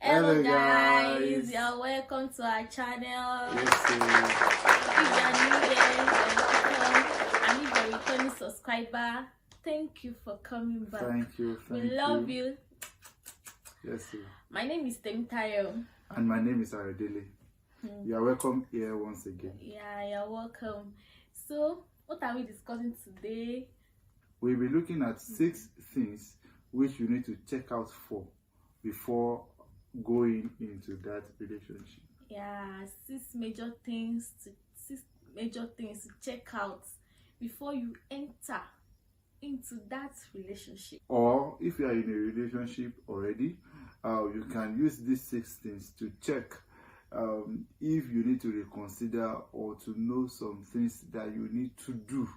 Hello guys, you're welcome to our channel. Yes, If you're new here, you're welcome. And if you're a returning subscriber, thank you for coming back. Thank you. We love you. Yes, sir. My name is Temitayo. And my name is Aradele. You are welcome here once again. Yeah, you're welcome. So, what are we discussing today? We'll be looking at 6 things which you need to check out for before going into that relationship. Yeah, 6 major things to check out before you enter into that relationship. Or if you are in a relationship already, you can use these 6 things to check if you need to reconsider or to know some things that you need to do.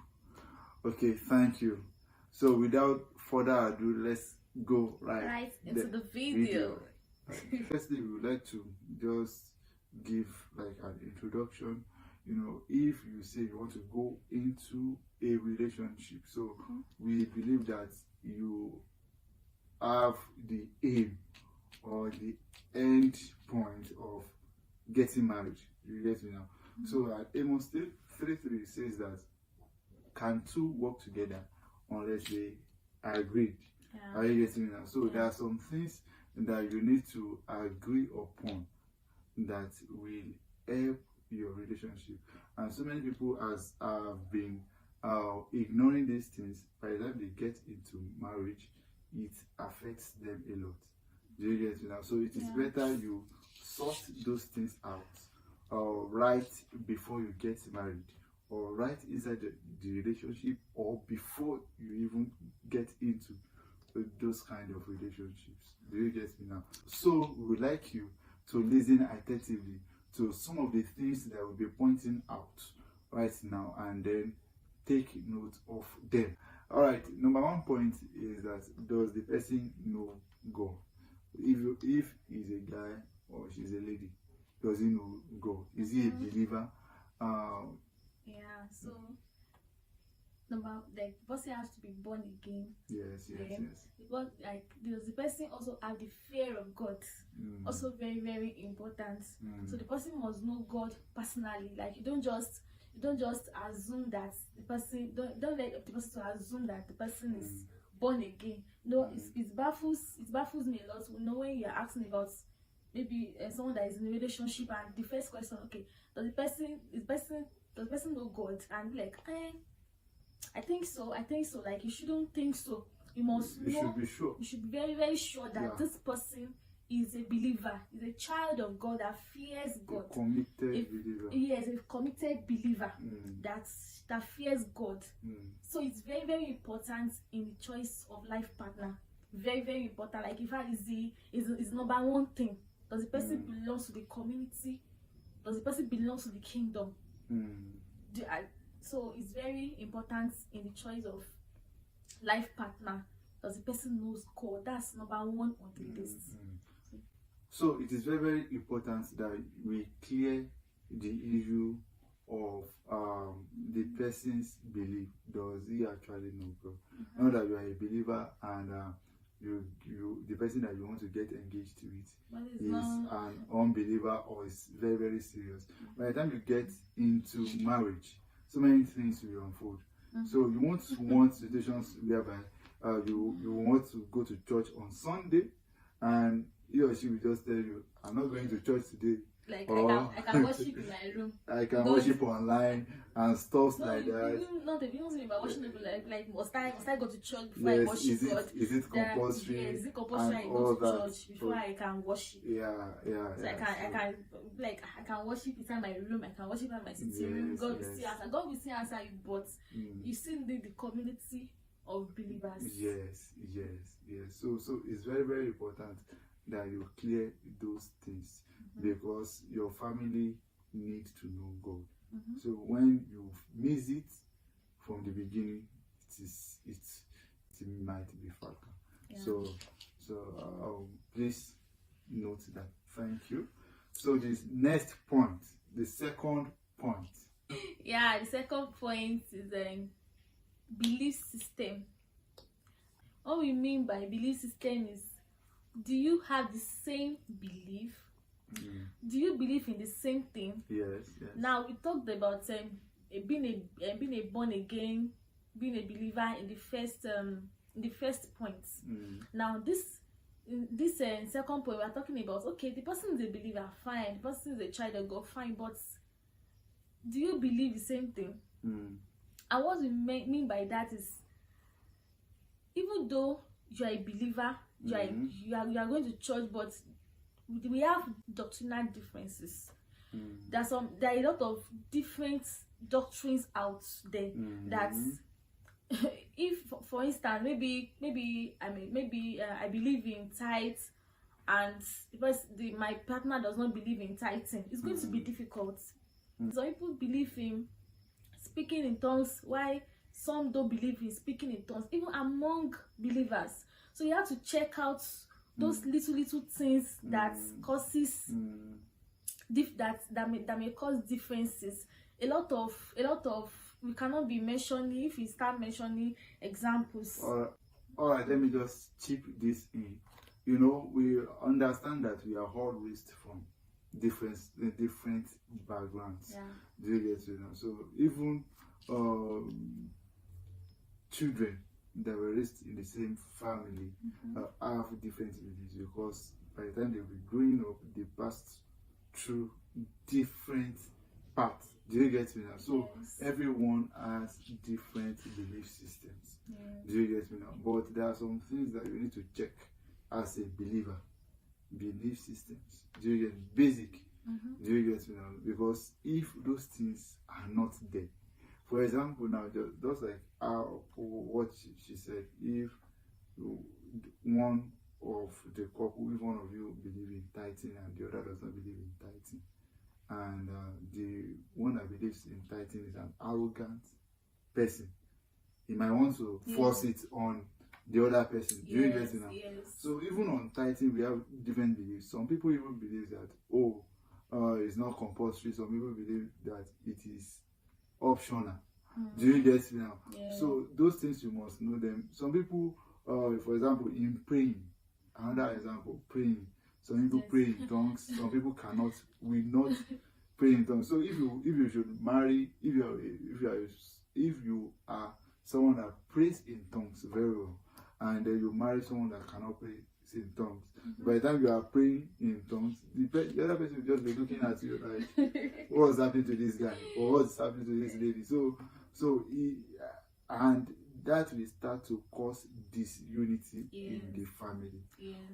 Okay, thank you. So without further ado, let's go right into the video. Firstly, we would like to just give like an introduction. You know, if you say you want to go into a relationship, so we believe that you have the aim or the end point of getting married. You get me now? So at Amos 3:3 says that can 2 work together unless they agreed? Are you getting me now? So there are some things that you need to agree upon that will help your relationship. And so many people have been ignoring these things. By the time they get into marriage, it affects them a lot. Do you get me now? So it is better you sort those things out right before you get married, or right inside the relationship, or before you even get into those kind of relationships. Do you get me now? So we would like you to listen attentively to some of the things that we'll be pointing out right now, and then take note of them. All right, number 1 point is that does the person know God? If he's a guy or she's a lady, does he know God? Is he a believer? So the person has to be born again. Yes. Because does the person also have the fear of God? Also very, very important. So the person must know God personally. Like you don't just assume that the person don't let the person to assume that the person is born again. No, it baffles me a lot. You know, when you're asking about maybe someone that is in a relationship, and the first question, okay, does the person know God? And like, I think so. Like, you shouldn't think so. You must know. You should be sure. You should be very, very sure that this person is a believer, is a child of God that fears God. A committed believer. Yes, a committed believer that fears God. So it's very, very important in the choice of life partner. Very, very important. Like, in fact, is number 1 thing. Does the person belong to the community? Does the person belong to the kingdom? So it's very important in the choice of life partner. Does the person knows God? That's number 1 on the list. So it is very, very important that we clear the issue of the person's belief. Does he actually know God? Not that you are a believer and the person that you want to get engaged with is an unbeliever or is very, very serious. By the time you get into marriage, so many things will unfold. So you won't want situations whereby you want to go to church on Sunday and he or she will just tell you, I'm not going to church today. Like, I can worship in my room. I can worship online and stuff like that. Not if you don't say about worshiping, like must I go to church before I worship God? Is it compulsory? Is it compulsory I go to church before I can worship? Yeah. So I can worship inside my room. I can worship in my sitting room. God will still answer. God will still answer you, but you still need the community of believers. Yes. So it's very, very important that you clear those things, because your family needs to know God. So when you miss it from the beginning, it might be fatal. So please note that. Thank you. So this next point, the second point. The second point is belief system. What we mean by belief system is, do you have the same belief believe in the same thing? Yes, yes. Now we talked about being a born again, being a believer in the first point. Now this second point we're talking about, okay, the person is a believer, fine, the person is a child of God, fine, but do you believe the same thing? And what we mean by that is, even though you are a believer, you are going to church, but we have doctrinal differences. There are a lot of different doctrines out there that if, for instance, maybe I believe in tithes, and because my partner does not believe in tithing, it's going to be difficult. Some people believe in speaking in tongues, why some don't believe in speaking in tongues, even among believers. So you have to check out those little things that causes that may cause differences. A lot of we cannot be mentioning, if we start mentioning examples. All right, let me just chip this in. You know, we understand that we are all raised from different backgrounds. Yeah. Do you get, you know? So even children that were raised in the same family have different beliefs, because by the time they were growing up, they passed through different paths. Do you get me now? So everyone has different belief systems. Do you get me now? But there are some things that you need to check as a believer. Belief systems. Do you get basic? Do you get me now? Because if those things are not there, for example, now just like what she said, if one of the couple, if one of you believe in tithing and the other does not believe in tithing, and the one that believes in tithing is an arrogant person, he might want to force it on the other person. Do you get it now? So even on tithing, we have different beliefs. Some people even believe that it's not compulsory. Some people believe that it is optional. Do you get it now? So those things, you must know them. Some people, for example, in praying, another example, praying. Some people pray in tongues. Some people will not pray in tongues. So if you should marry, if you are someone that prays in tongues very well, and then you marry someone that cannot pray in tongues, by the time you are praying in tongues, the other person will just be looking at you like, what's happening to this guy, or what's happening to this lady? And that will start to cause disunity in the family.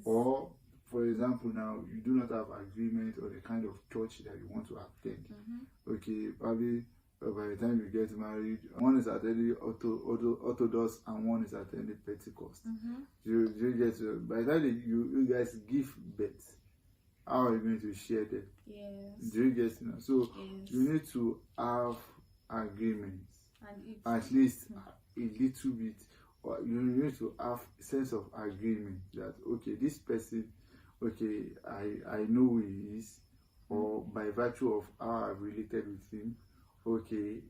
Or, for example, now you do not have agreement on the kind of church that you want to attend. Okay, probably by the time you get married, one is attending Orthodox and one is attending Pentecost. You get by the time you guys give birth, how are you going to share them? Do you get it? So you need to have agreements, at least a little bit, or you need to have a sense of agreement that, okay, this person, okay, I know who he is, or by virtue of how I've related with him, okay,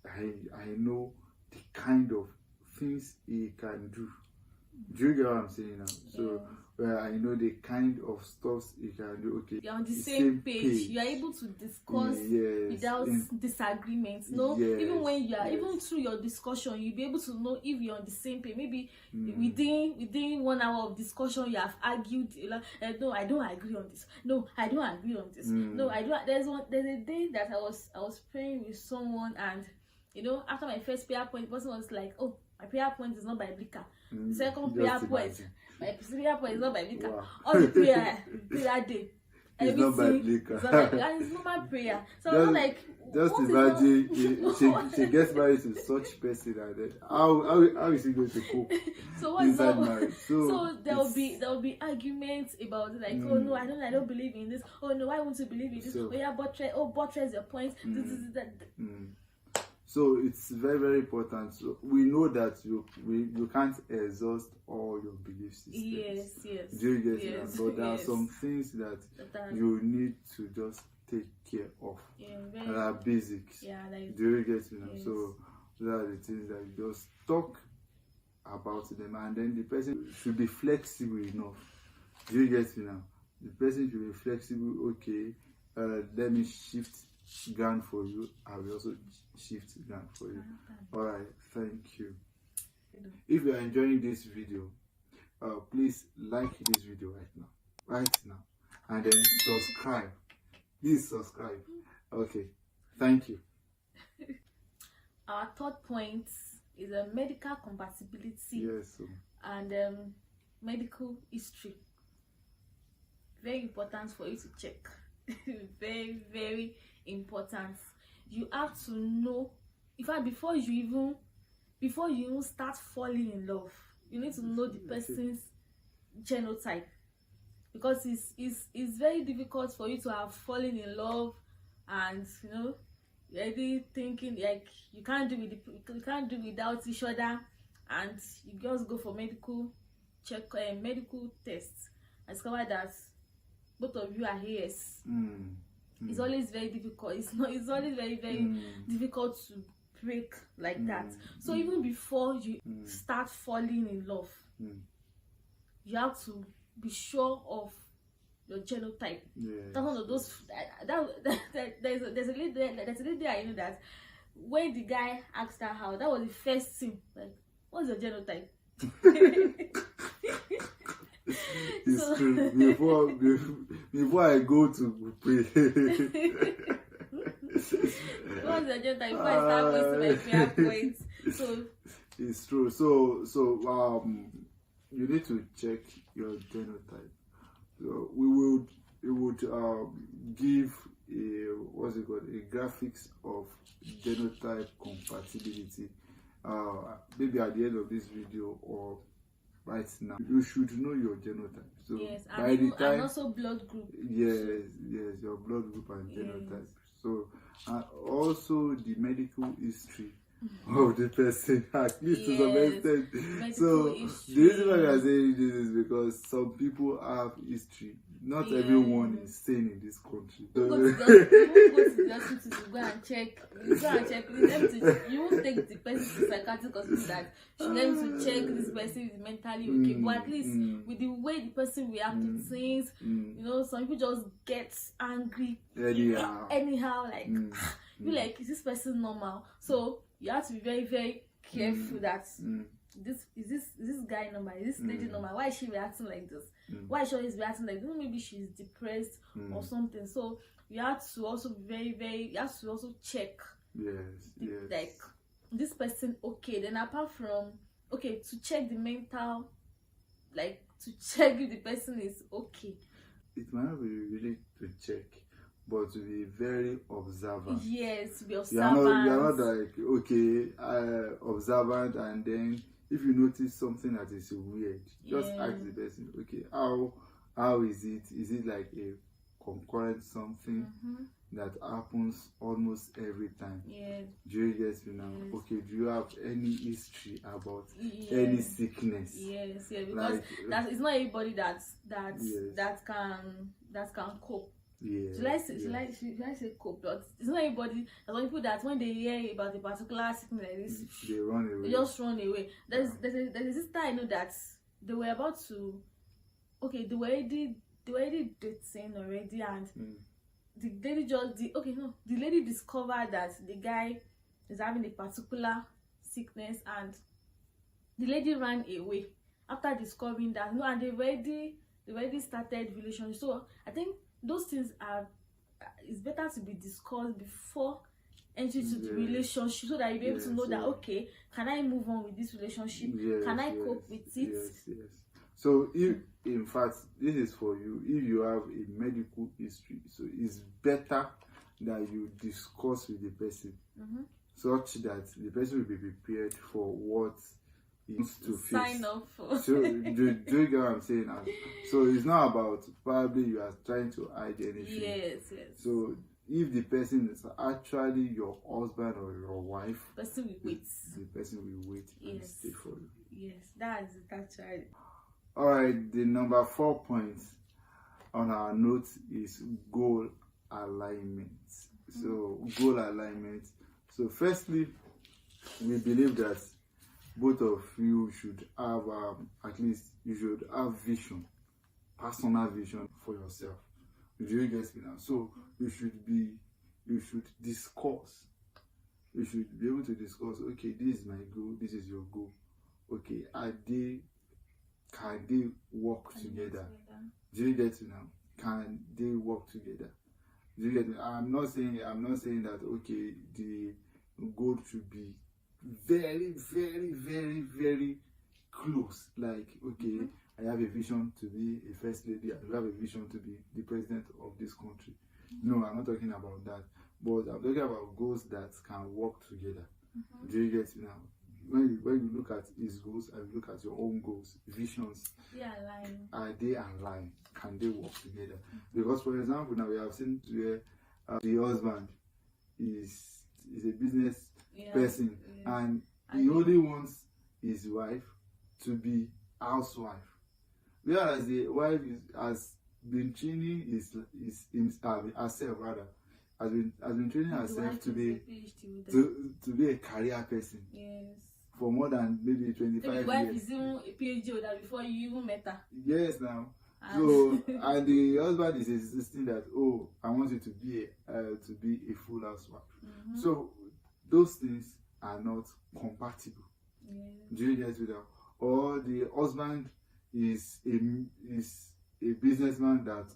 I know the kind of things he can do. Do you get what I'm saying now? So I know the kind of stuff he can do. Okay, you're on the same page. You are able to discuss without disagreements. No, even when you are, even through your discussion, you'll be able to know if you're on the same page. Maybe within 1 hour of discussion, you have argued. Like, no, I don't agree on this. No, I don't agree on this. No, I don't. There's a day that I was praying with someone, and after my first prayer point, the person was like, "Oh, my prayer point is not biblical." The second prayer point, my prayer point is not biblical. Wow. All the prayer day, it's not biblical. And it's normal prayer. So I was like, just imagine she gets married to such person, and then how is he going to cope? So what inside marriage? So there will be arguments about it, like, oh no, I don't believe in this. Oh no, why won't you believe in this? So, buttress your point. This is that. So it's very, very important. So we know that you can't exhaust all your belief systems. Yes. Do you get it? But there are some things that you need to just take care of. That are basics. Like, do you get it? So those are the things that you just talk about them, and then the person should be flexible enough. Do you get it now? The person should be flexible. Okay, let me shift ground for you. I will also shift ground for you. All right, thank you. If you are enjoying this video, please like this video right now, and then subscribe. Please subscribe. Okay, thank you. Our third point is a medical compatibility. Yes. And medical history. Very important for you to check. Very, very important. You have to know, in fact, before you even start falling in love, you need to know the person's genotype, because it's very difficult for you to have fallen in love and you're already thinking like you can't do without each other, and you just go for medical tests and discover that both of you are AS. It's always very difficult. It's always very, very difficult to break like that. So even before you start falling in love, you have to be sure of your genotype. That's one of those there's a lady I know that when the guy asked her how, that was the first thing, like, what's your genotype? It's so true. Before I go to pray. What's your genotype? Before I start wasting my prayer points. So it's true. So you need to check your genotype. So we would give a graphics of genotype compatibility. Maybe at the end of this video or right now. You should know your genotype. So yes, by the time, and also blood group. Yes, your blood group and genotype. So also the medical history of the person, at least to some extent. So history. The reason why I are saying this is because some people have history. Not everyone is sane in this country. You go to the hospital to go and check. You won't take the person to psychiatric hospital that should them to check this person is mentally okay. But at least with the way the person reacts to things, some people just get angry anyhow, like you like, is this person normal? So you have to be very, very careful that this guy normal, is this lady normal? Why is she reacting like this? Why is she always reacting like this? Maybe she's depressed or something. So you have to also be very, very, you have to also check like this person okay. Then apart from to check the mental, like to check if the person is okay. It might not be really to check, but to be very observant. Yes, to be observant. You are not like observant, and then if you notice something that is weird, just ask the person, okay, how is it? Is it like a concurrent something that happens almost every time? Yes. Do you get me now? Yes. Okay, do you have any history about any sickness? Yes, because it's not everybody that can cope. Yeah. Should I say cope? But it's not everybody. There's some people that when they hear about a particular sickness like this, they run away. They just run away. There's a sister I know that they were about to, they were already dating already, and the lady discovered that the guy is having a particular sickness, and the lady ran away after discovering that. And they already started relationship. So I think those things it's better to be discussed before entering into the relationship, so that you'll be able to know that can I move on with this relationship? Can I cope with it? Yes. So if in fact this is for you, if you have a medical history, so it's better that you discuss with the person such that the person will be prepared for what to sign up for. So do you get what I'm saying? So it's not about probably you are trying to hide anything. Yes. So if the person is actually your husband or your wife, the person will wait. The person will wait and stay for you. Yes, that's it actually. Alright, the number 4 points on our note is goal alignment. So goal alignment. So firstly, we believe that both of you should have at least you should have vision, personal vision for yourself. Do you get me now? So you should discuss. You should be able to discuss, okay, this is my goal, this is your goal. Okay, can they work together? Do you get me now? Can they work together? Do you get me? I'm not saying that okay, the goal should be very, very, very, very close. Like, okay, I have a vision to be a first lady, I have a vision to be the president of this country. No, I'm not talking about that. But I'm talking about goals that can work together. Do you get me now? When you look at his goals and you look at your own goals, visions, are they aligned? Can they work together? Because, for example, now we have seen where the husband is a business person, and he only wants his wife to be housewife, whereas the wife has been training herself rather. Has been training herself to be a career person. Yes. For more than maybe 25 years. The wife is even a PhD holder before you even met her. Yes, now. So and the husband is insisting that, oh, I want you to be a full housewife. So those things are not compatible. Do you get it? Or the husband is a businessman that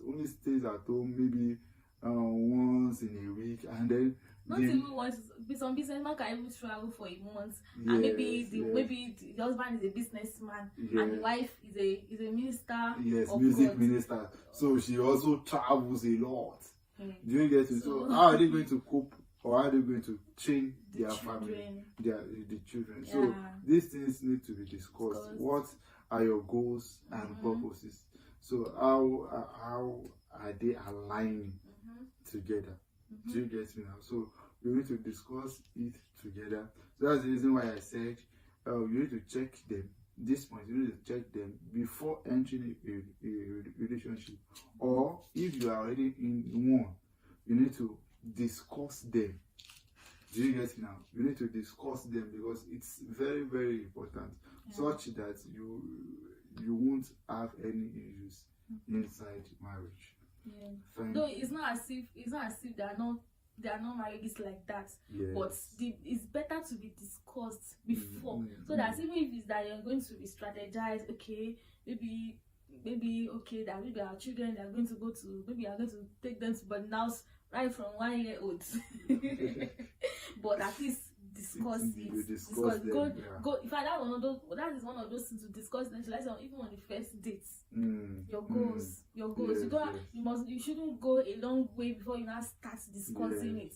only stays at home maybe once in a week, and then not even once. Some businessman can even travel for a month, and maybe the husband is a businessman, and the wife is a minister. Yes, music minister. So she also travels a lot. Do you get it? So how are they going to cope, or how are they going to train their family, the children? So these things need to be discussed. What are your goals and purposes? So how are they aligning together? Do you get me now? So we need to discuss it together. So that's the reason why I said you need to check them. This point, you need to check them before entering a relationship, or if you are already in one, you need to discuss them. Do you get me now? You need to discuss them, because it's very, very important, such that you won't have any issues inside marriage. Though it's not as if they are not marriages like that. But it's better to be discussed before, so that even if it's that you're going to be strategized, okay, maybe okay, that maybe our children are going to go to, maybe you are going to take them to boarding house right from 1 year old. But at least discuss it. Discuss them, go. In fact, that is one of those things to discuss. Like even on the first date, your goals. You shouldn't go a long way before you now start discussing it,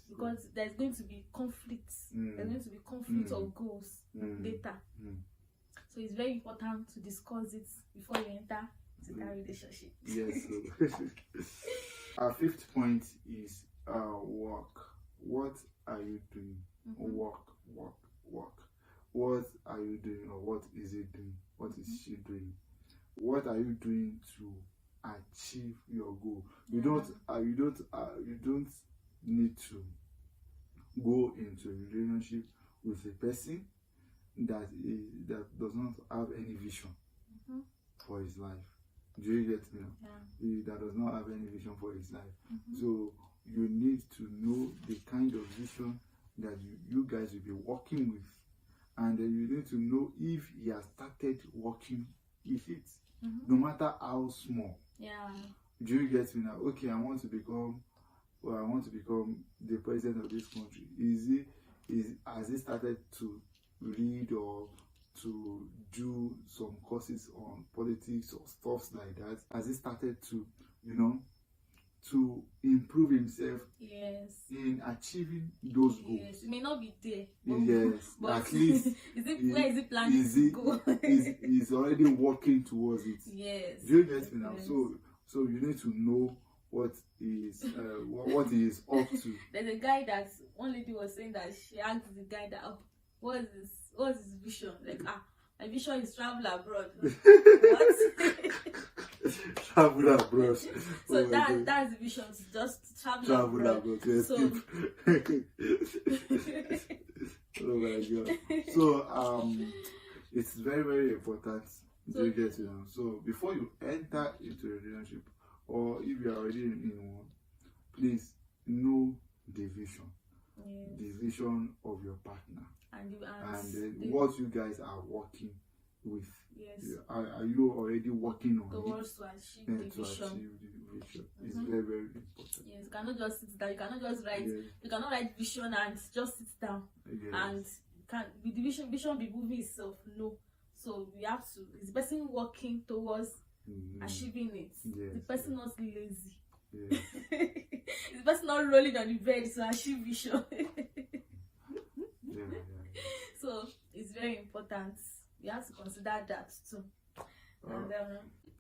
because there's going to be conflicts. There's going to be conflict of goals later. So it's very important to discuss it before you enter that relationship. Yes. So our fifth point is work. What are you doing? Work. What are you doing, or what is it doing? What is she doing? What are you doing to achieve your goal? You don't need to go into a relationship with a person that does not have any vision for his life. Do you get me? That does not have any vision for his life. So you need to know the kind of vision that you guys will be working with, and then you need to know if he has started working with it, no matter how small. Do you get me now? Okay, I want to become the president of this country. Has he started to read or to do some courses on politics or stuff like that? Has he started to to improve himself in achieving those goals? Yes, it may not be there. But at least where is he planning to go? He's already working towards it. Yes. Do you get me now? So you need to know what is what he is up to. There's a guy that one lady was saying that she asked the guy that, what's his vision? Like, my vision is travel abroad. What? Travel abroad. So that's the vision, to just travel abroad. So oh my god. So it's very, very important to get to know. So before you enter into a relationship, or if you are already in one, please know the vision. Yes. The vision of your partner, and what you guys are working with. Yes. Are you already working on towards to achieve the vision? It's very, very important. Yes, you cannot just sit down. You cannot just write. Yes. You cannot write vision and just sit down. Yes. And can with the vision be moving itself? No. So we have to. Is the person working towards achieving it? Yes. The person not lazy. Yes. Is the person not rolling on the bed to achieve vision? Yeah. So it's very important. You have to consider that too. And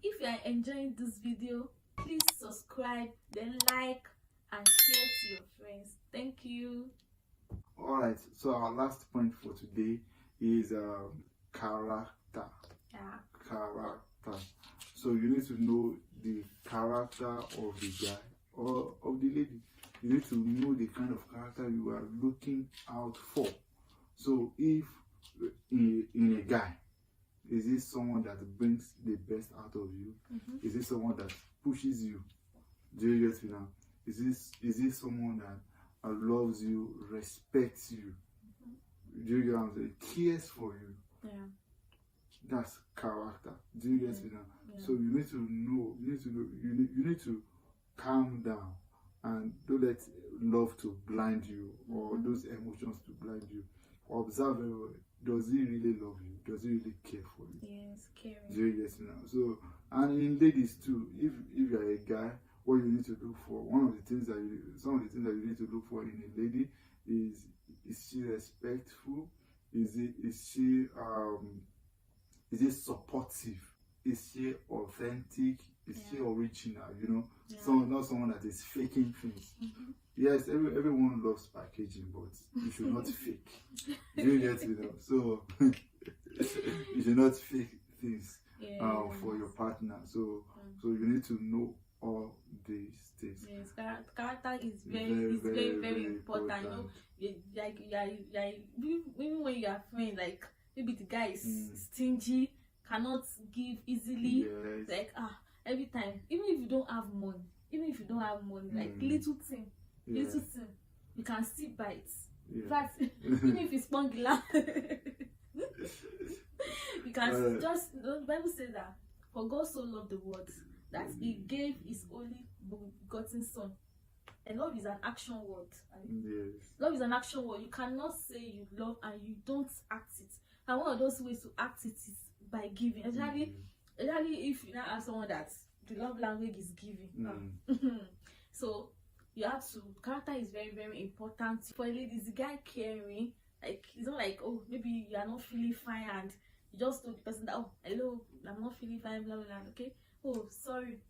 if you are enjoying this video, please subscribe, then like and share to your friends. Thank you. All right. So our last point for today is character. Yeah. Character. So you need to know the character of the guy or of the lady. You need to know the kind of character you are looking out for. So if in a guy, is this someone that brings the best out of you? Is this someone that pushes you? Do you get me now? Is this someone that loves you, respects you? Do you get what I'm saying? Cares for you? Yeah. That's character. Do you get me now? Yeah. So you need to know. You need to calm down and don't let love to blind you or those emotions to blind you. Observe very well. Does he really love you? Does he really care for you? Yes, caring. Do you get me now? So, and in ladies too, if you are a guy, what you need to look for, some of the things that you need to look for in a lady is she respectful? Is she supportive? Is she authentic? Is she original? You know, not someone that is faking things. Yes, everyone loves packaging, but you should not fake. Do you get me now? So you should not fake things for your partner. So you need to know all these things. Yes, character is very important. You know, like even when you are friends, like maybe the guy is stingy, cannot give easily. Yes. Like every time, even if you don't have money, like little thing, you can still buy it. In fact, even if it's spongula, you can just. The Bible says that for God so loved the world that He gave His only begotten Son. And love is an action word. Yes. Love is an action word. You cannot say you love and you don't act it. And one of those ways to act it is by giving. Especially if you now have someone that the love language is giving. So you have to. Character is very, very important. For a lady, is the guy caring? Like, it's not like, oh, maybe you are not feeling fine and you just told the person that, oh, hello, I'm not feeling fine, blah blah blah. Okay, oh, sorry.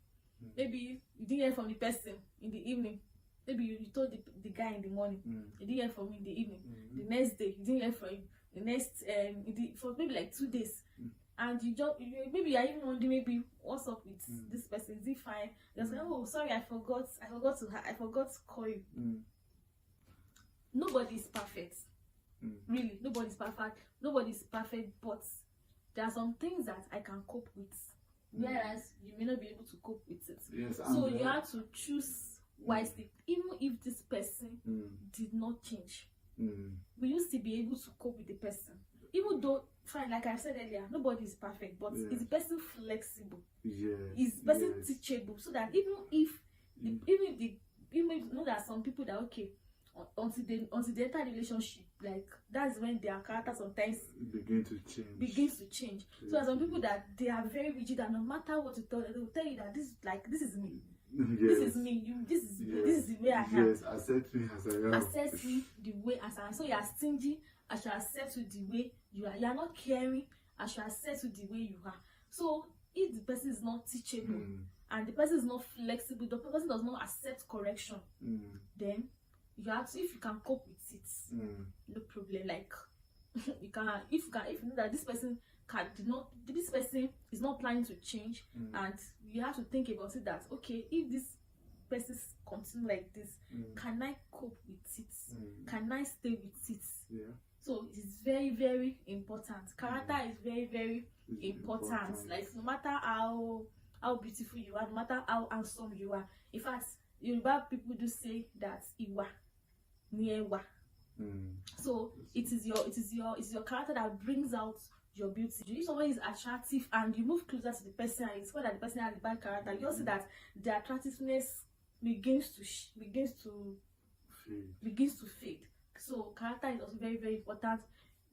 Maybe you didn't hear from the person in the evening. Maybe you told the guy in the morning. You didn't hear from him in the evening. The next day you didn't hear from him. The next for maybe like 2 days. And maybe you're even wondering, maybe what's up with this person? Is he fine? You're saying, oh, sorry, I forgot to call you. Nobody is perfect. Really, nobody's perfect. Nobody's perfect, but there are some things that I can cope with, whereas you may not be able to cope with it. Yes, so you have to choose wisely. Even if this person did not change, will you still be able to cope with the person? Even though, fine, like I said earlier, nobody is perfect, but is the person flexible? Yes. Is the person teachable? So that even if you know that some people that until they enter the relationship, like that's when their character sometimes begins to change. So there are some people that they are very rigid, and no matter what you tell them, they will tell you that this is me. This is me. This is the way I am. Yes, accept me as I am. Accept me the way as I am. So you are stingy, I should accept you the way you are. You are not caring, I should accept you the way you are. So if the person is not teachable and the person is not flexible, the person does not accept correction, then you have to, if you can cope with it, no problem. Like you know that this person is not planning to change, and you have to think about it that, okay, if this person continue like this, can I cope with it? Can I stay with it? So it is very, very important. Character is very, very important. Like no matter how how beautiful you are, no matter how handsome you are. In fact, Yoruba people do say that iwa ni ewa. So it is your character that brings out your beauty. If someone is attractive and you move closer to the person and you discover that the person has a bad character, you see that the attractiveness begins to fade. So character is also very, very important.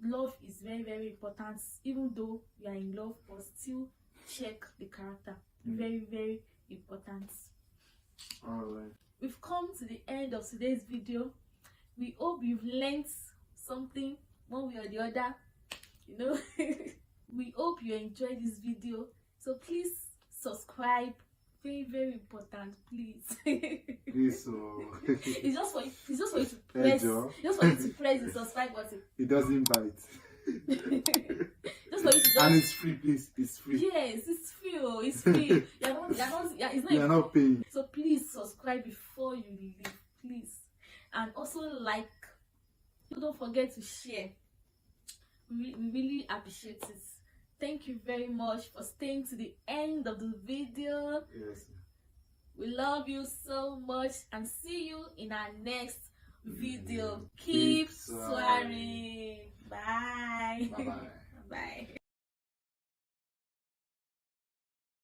Love is very, very important. Even though you are in love, but still check the character. Very, very important. All right. We've come to the end of today's video. We hope you've learned something one way or the other. You know, we hope you enjoyed this video. So please subscribe. Very, very important, please. Please, so it's just for you to press. Just for you to press the subscribe button. It doesn't bite. Just for you to. And it's free, please. It's free. Yes, it's free. Oh, it's free. You're not paying. So please subscribe before you leave, please. And also like. Don't forget to share. We really appreciate it. Thank you very much for staying to the end of the video. Yes. We love you so much and see you in our next video. Keep swearing. Bye. Bye-bye.